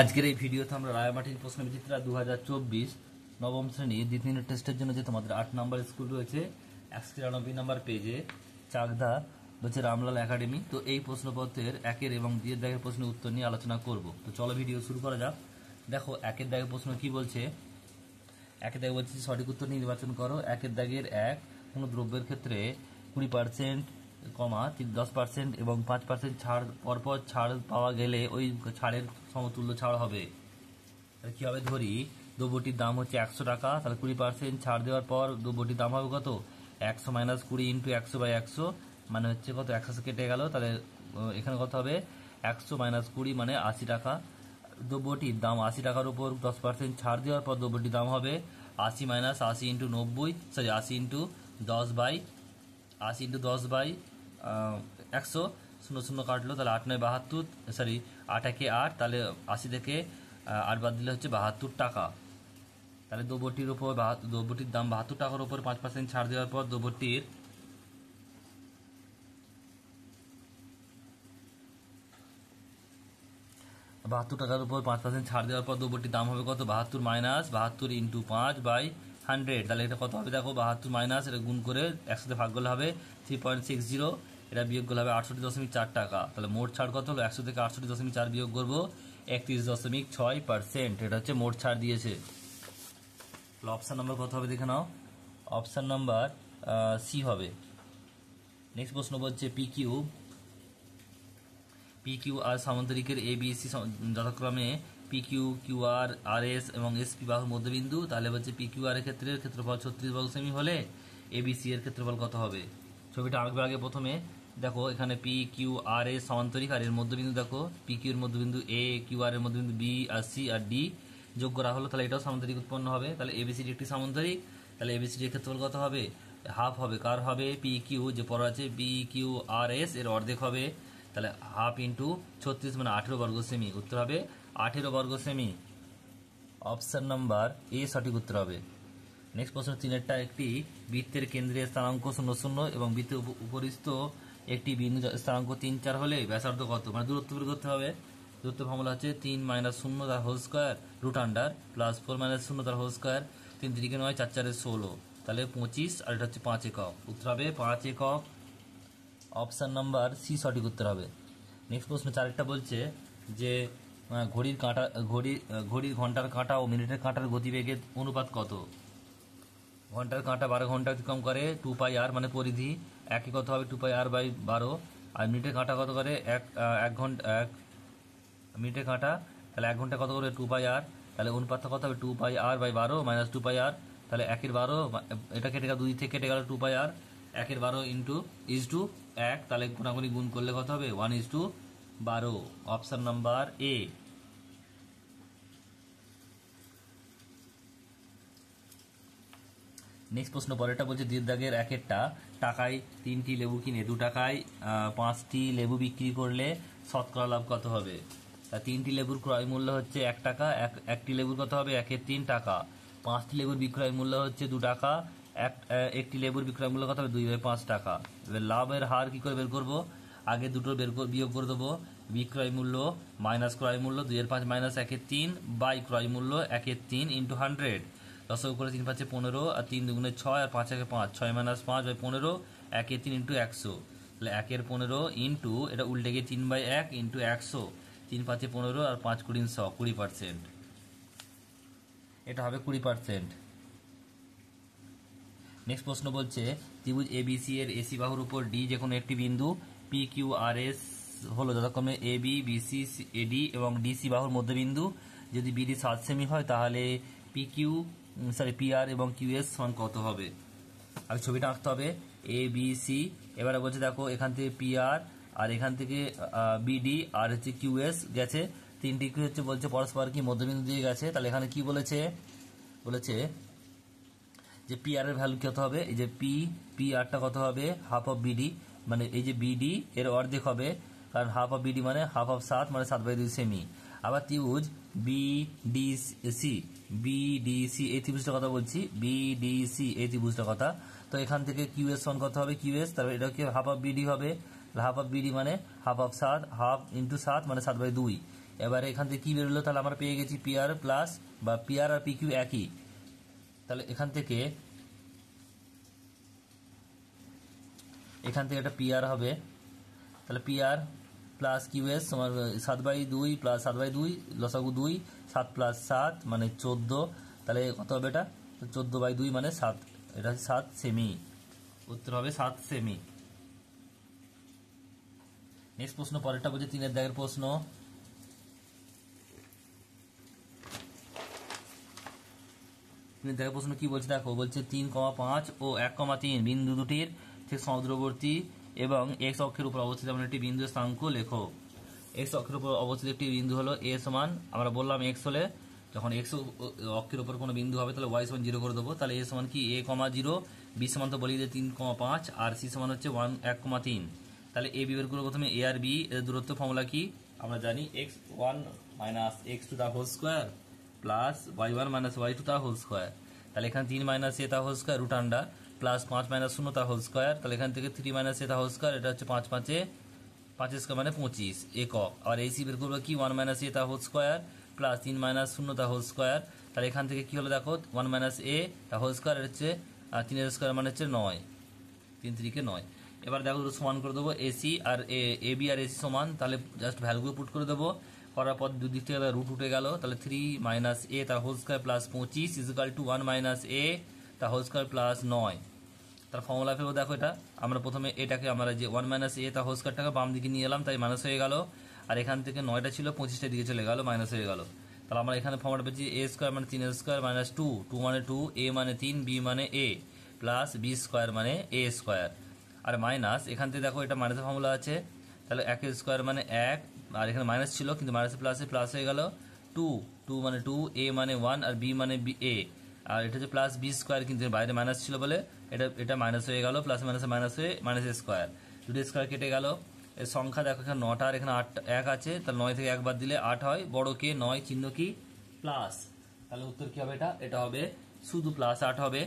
আজকের এই ভিডিওতে আমরা রায়মাটির প্রশ্নবিচিত্রা 2024 নবম শ্রেণীর দ্বিতীয় টেস্টের জন্য যে তোমাদের 8 নম্বর স্কুল রয়েছে 193 নম্বর পেজে চাকদা হচ্ছে রামলাল একাডেমি। তো এই প্রশ্নপত্রের একের এবং দ্বিতীয় দাগের প্রশ্নের উত্তর নিয়ে আলোচনা করব। তো চলো ভিডিও শুরু করা যাক। দেখো একের দাগের প্রশ্ন কি বলছে। একের দাগে বলছে সঠিক উত্তর নির্বাচন করো। একের দাগের এক, কোনো দ্রব্যের ক্ষেত্রে 20% 10% এবং 5% ছাড় পরপর ছাড় পাওয়া গেলে ওই ছাড়ের সমতুল্য ছাড় হবে। তাহলে কী হবে, ধরি দ্রব্যটির দাম হচ্ছে 100 টাকা, তাহলে 20% ছাড় দেওয়ার পর দ্রব্যটির দাম হবে কত, 100 - 20 × 100/100 মানে হচ্ছে কত, 100 কেটে গেল। তাহলে এখানে কত হবে, 100 - 20 মানে 80 টাকা। দ্রব্যটির দাম 80 টাকার উপর 10% ছাড় দেওয়ার পর দ্রব্যটির দাম হবে 80 - 80 × 90, সরি 80 × 10/100, 0 কাটলো, তাহলে 8 × 9 = 72, সরি 8 × 1 = 8, তাহলে 80 থেকে 8 বাদ দিলে হচ্ছে 72 টাকা। তাহলে দ্রব্যটির দাম 72 টাকার উপর 5% ছাড় দেওয়ার পর দ্রব্যটির দাম হবে কত, 72 - 72 × 5/100। তাহলে এটা কত হবে, দেখো 72 - এটা গুণ করে 100 ভাগ করলে হবে 3.60, এটা বিয়োগ করলে হবে 68.4 টাকা। তাহলে মোট ছাড় কত হলো, 100 থেকে 68.4 বিয়োগ করবো 31.6%। এটা হচ্ছে মোট ছাড় দিয়েছে। অপশান নাম্বার কত হবে দেখে নাও, অপশান নাম্বার সি হবে। নেক্সট প্রশ্ন বলছে PQ আর সামান্তরিকের ABC যথাক্রমে PQ, QR, RS এবং SP বাহুর মধ্যবিন্দু। তাহলে বলছে PQR এর ক্ষেত্রফল 36 বর্গ সেমি হলে ABC এর ক্ষেত্রফল কত হবে। ছবিটা আঁকবার আগে প্রথমে দেখো এখানে PQRS সমান্তরিক আর এর মধ্যবিন্দু দেখো, PQ এর মধ্যবিন্দু A, QR এর মধ্যবিন্দু B আর C আর D যোগ করা হলো, তাহলে এটাও সামান্তরিক উৎপন্ন হবে। তাহলে ABCD একটি সামান্তরিক, তাহলে ABCD এর ক্ষেত্রফল কত হবে, হাফ হবে। কার হবে, PQ যে পড়া আছে PQRS এর অর্ধেক হবে, তাহলে হাফ ইন্টু 36 মানে 18 বর্গ সেমি। উত্তর হবে 18 বর্গ সেমি। অপশন নাম্বার এ সঠিক উত্তর হবে। নেক্সট প্রশ্ন 3-এরটা, একটি বৃত্তের কেন্দ্রের স্থানাঙ্ক 0, 0 এবং বৃত্তের উপরিস্থ একটি বিন্দু স্থানাঙ্ক 3, 4 হলে ব্যাসার্ধ কত, মানে দূরত্ব বের করতে হবে। দূরত্ব ফর্মুলা হচ্ছে 3 - 0 তার হোল স্কোয়ার √ আন্ডার প্লাস 4 - 0 তার হোল স্কোয়ার, 3 × 3 = 9, 4 × 4 = 16, তাহলে 25 আর এটা হচ্ছে 5 একক। উত্তর হবে 5 একক। অপশান নাম্বার সি সঠিক উত্তর হবে। নেক্সট প্রশ্ন 4-একটা বলছে যে ঘড়ির ঘন্টার কাঁটা ও মিনিটের কাঁটার গতিবেগের অনুপাত কত। ঘন্টার কাঁটা 12 ঘন্টা অতিক্রম করে 2πr মানে পরিধি, একে কত হবে 2πr/12, আর মিনিটের কাঁটা কত করে 1 মিনিটের কাঁটা, তাহলে 1 ঘন্টা কত করে 2πr, তাহলে অনুপাতটা কত হবে 2πr/12 - 2πr, তাহলে 1/12, এটা কেটে গেল 2 থেকে কেটে গেল 2πr, 1/12 = 1, তাহলে গুণাগুণি গুণ করলে কত হবে 1:12। Option number A. নেক্সট প্রশ্ন পরেরটা বলছে দ্বিতীয় দাগের 1-এরটা, টাকায় 3টি লেবু কিনে 2 টাকায় 5টি লেবু বিক্রি করলে শতকরা লাভ কত হবে। তা 3টি লেবুর ক্রয় মূল্য হচ্ছে 1 টাকা, একটি লেবুর কত হবে 1/3 টাকা, 5টি লেবুর বিক্রয় মূল্য হচ্ছে 2 টাকা, একটি লেবুর বিক্রয় মূল্য কত হবে 2/5 টাকা। এবার লাভের হার কি করে বের করবো, আগে দুটো বিয়োগ করে দেবো, বিক্রয় মূল্য মাইনাস ক্রয় মূল্য 2/5 - 1/3 বাই ক্রয় মূল্য 1/3 × 100, দশক করে 3 × 5 = 15, আর 3 × 2 = 6, আর 5 × 1 = 5, 6 - 5/15, 1/3 × 100, তাহলে 1/15 ইন্টু এটা উল্টে গিয়ে 3/1 × 100, 3 × 5 = 15, আর 5 × 2 = 100, 20%। এটা হবে 20%। নেক্সট প্রশ্ন বলছে ত্রিভুজ ABC এর AC বাহুর উপর D যে কোনো একটি বিন্দু PQRS হলো যথাক্রমে AB, BC, AD এবং DC বাহুর মধ্যবিন্দু। যদি BD 7 সেমি হয় তাহলে PR এবং QS সমান কত হবে। আগে ছবিটা আঁকতে হবে ABC। এবারে বলছে দেখো এখান থেকে PR আর এখান থেকে BD আর হচ্ছে QS গেছে, তিনটি কি হচ্ছে বলছে পরস্পর কি মধ্যবিন্দু দিয়ে গেছে। তাহলে এখানে কি বলেছে যে PR এর ভ্যালু কত হবে, এই যে PRটা কত হবে হাফ অফ BD, মানে এই যে BD এর অর্ধেক হবে, কারণ হাফ অফ BD মানে হাফ অফ 7 মানে 7/2 সেমি। আবার ত্রিভুজ BDC এই ত্রিভুজটার কথা বলছি, BDC এই ত্রিভুজটার কথা। তো এখান থেকে QS সমান কত হবে, QS তারপরে এটা কি হাফ অফ BD হবে, হাফ অফ BD মানে হাফ অফ 7, হাফ ইন্টু 7 মানে 7/2, এবারে এখান থেকে কি বেরোলো, তাহলে আমরা পেয়ে গেছি পিআর প্লাস বা পিআর আর পিকিউ একই, তাহলে এখান থেকে একটা পিআর হবে, তাহলে পিআর প্লাস কিউএস তোমার 7/2 প্লাস 7/2 লসাগু 2, 7 প্লাস 7 মানে 14, তাহলে কত হবে এটা 14/2 মানে 7, এটা 7 সেমি, উত্তর হবে 7 সেমি। নেক্সট প্রশ্ন পরেরটা বলছে 3 দাগের প্রশ্ন। প্রশ্ন কি বলছে দেখো, বলছে 3,5 ও 1,3 বিন্দু দুটির ঠিক সমুদ্রবর্তী এবং এক্স অক্ষের উপর অবস্থিত এমন একটি বিন্দু স্থানাঙ্ক লেখো। এক্স অক্ষের উপর অবস্থিত একটি বিন্দু হলো এ সমান, আমরা বললাম এক্স হলে যখন এক্স অক্ষের উপর কোনো বিন্দু হবে তাহলে ওয়াই সমান 0 করে দেবো, তাহলে এ সমান কি a,0, বি সমান তো বলি যে 3,5 আর সি সমান হচ্ছে 1,3, তাহলে এ বি বের করবো প্রথমে। এ আর বি এর দূরত্ব ফর্মুলা কি আমরা জানি, x1 মাইনাস x2 তা whole square plus y1 minus y2 তা হোল স্কোয়ার, তাহলে এখানে 3 মাইনাস এ তা whole square root under plus 5 minus 0 তা হোল স্কোয়ার, তাহলে এখান থেকে 3 মাইনাস এ তা হোল স্কোয়ার, এটা হচ্ছে 5 5 স্কোয়ার মানে 25 একক। আর এই সি বের করবো কি 1 মাইনাস এ তা হোল স্কোয়ার প্লাস 3 মাইনাস 0 তা হোল স্কোয়ার, তাহলে এখান থেকে কি হলো দেখো 1 মাইনাস এ তা হোল স্কোয়ার হচ্ছে 3 স্কোয়ার মানে হচ্ছে 9, 3 3 কে 9। এবার দেখো সমান করে দেবো AC R A B R AC সমান, তাহলে জাস্ট ভ্যালুগুলো পুট করে দেবো, করার পর দুদিক থেকে রুট উঠে গেল, তাহলে 3 মাইনাস এ তার whole square plus 25 equal to 1 minus a তার হোল স্কোয়ার প্লাস 9। তার ফর্মুলা ফেলবো দেখো, এটা আমরা প্রথমে এটাকে আমরা যে 1 মাইনাস এ তার হোল স্কোয়ারটাকে বাম দিকে নিয়ে এলাম তাই মাইনাস হয়ে গেল, আর এখান থেকে 9টা ছিল 25টার দিকে চলে গেল মাইনাস হয়ে গেল, তাহলে আমরা এখানে ফর্মুলা পেয়েছি এ স্কোয়ার মানে 3 স্কোয়ার মাইনাস 2, 2 মানে 2, এ মানে 3, বি মানে এ প্লাস বি স্কোয়ার মানে এ স্কোয়ার, আর মাইনাস এখান থেকে দেখো এটা মাইনাসের ফর্মুলা আছে, তাহলে 1 স্কোয়ার মানে 1, আর এখানে মাইনাস ছিল কিন্তু মাইনাসে প্লাস হয়ে গেল 2, 2 মানে 2, এ মানে 1 আর বি মানে এ, আর এটা হচ্ছে প্লাস বি স্কোয়ার কিন্তু বাইরে মাইনাস ছিল বলে এটা মাইনাস হয়ে গেল, প্লাস মাইনাসে মাইনাস হয়ে মাইনাস স্কোয়ার, দুটো স্কোয়ার কেটে গেল। এর সংখ্যা দেখো এখানে 9টা আর এখানে 8 1 আছে, তাহলে 9 থেকে 1 বাদ দিলে 8 হয়, বড় কে 9 চিহ্ন কি প্লাস, তাহলে উত্তর কি হবে এটা হবে শুধু প্লাস 8 হবে।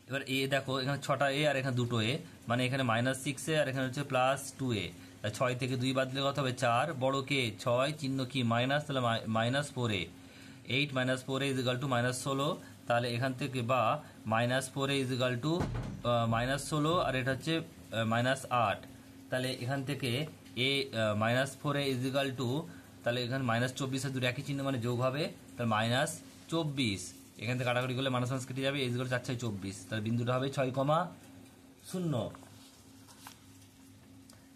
এবার এ দেখো এখানে 6টা এ আর এখানে 2টো এ, মানে এখানে মাইনাস 6 এ আর এখানে হচ্ছে প্লাস 2a, 6 থেকে 2 বাদ দিলে কত হবে 4, বড় কে 6 চিহ্ন কি মাইনাস, তাহলে minus 4a, 8 minus 4a is equal to minus 16, তাহলে এখান থেকে বা minus 4a is equal to minus 16 আর এটা হচ্ছে মাইনাস 8, তাহলে এখান থেকে a minus 4a is equal to, তাহলে এখানে মাইনাস 24 আর দুটো একই চিহ্ন মানে যোগ হবে, তাহলে মাইনাস 24, এখান থেকে কাটাকাটি করলে মাইনাস মাইনাস কেটে যাবে, এই ইজ 4 6 24, তাহলে বিন্দুটা হবে 6,0।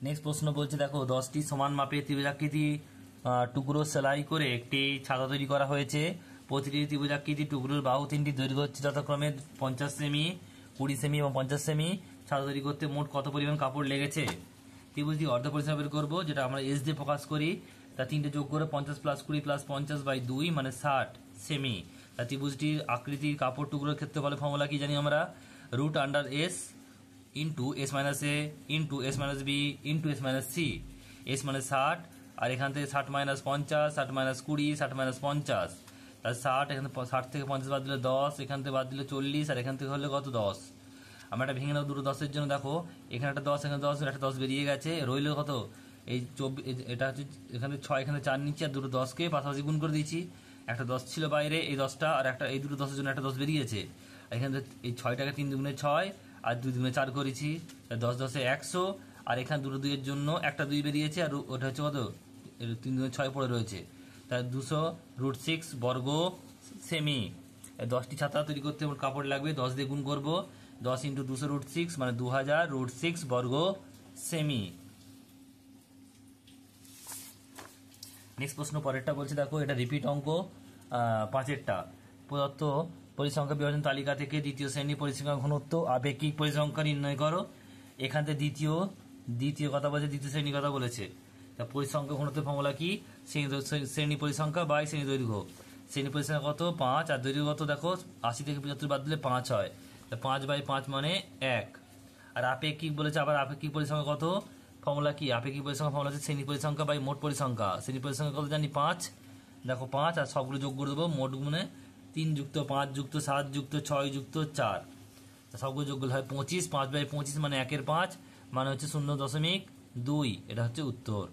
নেক্সট প্রশ্ন বলছে দেখো 10টি সমান মাপের ত্রিভুজাকৃতি টুকরো সেলাই করে একটি ছাতা তৈরি করা হয়েছে, প্রতিটি ত্রিভুজাকৃতি টুকরোর বাহু 3টি দৈর্ঘ্য হচ্ছে যথাক্রমে 50 সেমি, 20 সেমি এবং 50 সেমি, ছাতা তৈরি করতে মোট কত পরিমাণ কাপড় লেগেছে। ত্রিভুজটি অর্ধ পরিসীমা বের করবো, যেটা আমরা এস দিয়ে প্রকাশ করি, তা 3টে যোগ করে 50 প্লাস 20 প্লাস 50/2 মানে 60 সেমি। ত্রিভুজটির আকৃতির কাপড় টুকরোর ক্ষেত্রফলের ফর্মুলা কি জানি আমরা, root under s into s minus a into s minus b into s minus c, s মানে 60 আর এখান থেকে 60 মাইনাস 50, 60 মাইনাস 20, 60 মাইনাস 50, তাহলে 60, এখানে 60 থেকে 50 বাদ দিলে 10, এখান থেকে বাদ দিলে 40 আর এখান থেকে হলে কত 10। আমরা এটা ভেঙে নেব দুটো 10-এর জন্য, দেখো এখানে একটা 10 এখানে 10, একটা 10 বেরিয়ে গেছে, রইল কত এই 24, এটা হচ্ছে এখানে 6 এখানে 4 নিচ্ছি আর দুটো 10কে পাশাপাশি গুণ করে দিয়েছি, একটা 10 ছিল বাইরে এই 10টা আর একটা এই দুটো 10-এর জন্য একটা 10 বেরিয়েছে, এখানে এই 6টাকে 3 দুগুণে 6 আর 2 দুগুণে 4 করেছি, 10 10 100, আর এখানে দুটো 2-এর জন্য একটা 2 বেরিয়েছে আর ওটা হচ্ছে কত 3 দুগুণে 6 পড়ে রয়েছে, তাহলে 200√6 বর্গ সেমি। 10টি ছাতা তৈরি করতে আমার কাপড় লাগবে 10 দিয়ে গুণ করবো, 10 ইন্টু 200√6 মানে 2000√6 বর্গ সেমি। নেক্সট প্রশ্ন পরেরটা বলছে দেখো এটা রিপিট অঙ্ক 5এরটা, প্রদত্ত পরিসংখ্যা বিভাজন তালিকা থেকে দ্বিতীয় শ্রেণীর পরিসংখ্যা ঘনত্ব আপেক্ষিক পরিসংখ্যা নির্ণয় করো। এখান থেকে দ্বিতীয় কথা বলছে, দ্বিতীয় শ্রেণীর কথা বলেছে, তা পরিসংখ্যা ঘনত্বের ফর্মুলা কি, শ্রেণী পরিসংখ্যা বাই শ্রেণী দৈর্ঘ্য, শ্রেণী পরিসংখ্যা কত 5 আর দৈর্ঘ্য কত দেখো 80 থেকে 75 বাদ দিলে 5 হয়, তা 5/5 মানে 1। আর আপেক্ষিক বলেছে, আবার আপেক্ষিক পরিসংখ্যা কত ফর্মুলা কি, আপেক্ষিক পরিসংখ্যা ফর্মুলা হচ্ছে শ্রেণী পরিসংখ্যা বাই মোট পরিসংখ্যা, শ্রেণী পরিসংখ্যা কত জানি 5, দেখো 5 আর সবগুলো যোগ করে দেবো, মোট গুণে 3 যুক্ত 5 যুক্ত 7 যুক্ত 6 যুক্ত 4, সবগুলো যোগ করলে হয় 25, 5/25 মানে 1/5 মানে হচ্ছে 0.2, এটা হচ্ছে উত্তর।